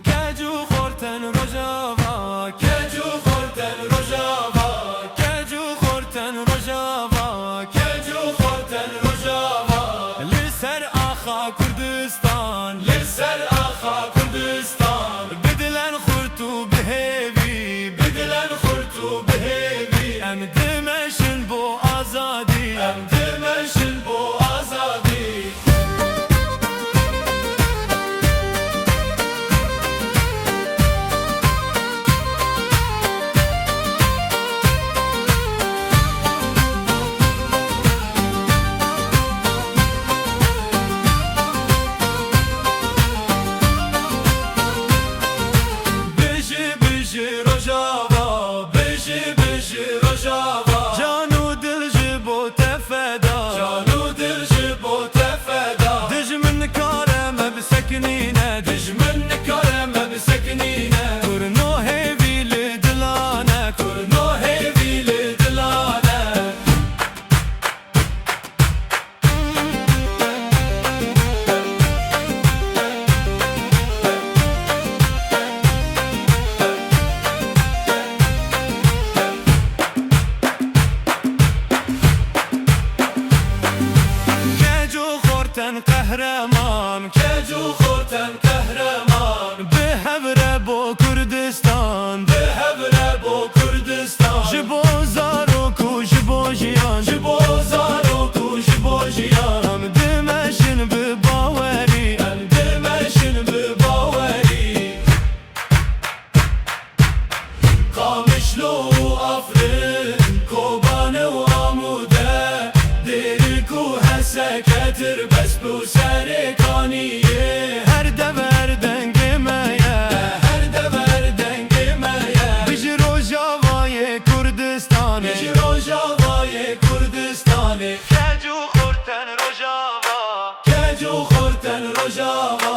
کجو خورتن رجاوا کجو خورتن رجاوا کجو خورتن رجاوا کجو خورتن رجاوا لسر آخا کردستان لسر آخا کردستان بدلن خورتو بهیوی بدلن خورتو بهیوی ام دمشن بو آزادی ام دمشن بو آزادی رجاوا بشي بشي رجاوا جانو دل جبو تفدا جانو دل جبو تفدا دج من كرم بسكنينه دج من كرم بسكنينه كرنو هيفي لدلانه كرنو هيفي لدلانه قهرمان کجو خورتن قهرمان به هبره با کردستان به هبره با کردستان جبو زارو کو جبو جیان جبو زارو کو جبو جیان ام دمشن به باوری ام دمشن به باوری قامشلو افرین کوبانه و آموده دیرکو سکتر بس بو سرکانیه هر دور دنگ مایه هر دور دنگ مایه بجی روژاوای کردستانه بجی روژاوای کردستانه کجو خورتن روژاوا کجو خورتن روژاوا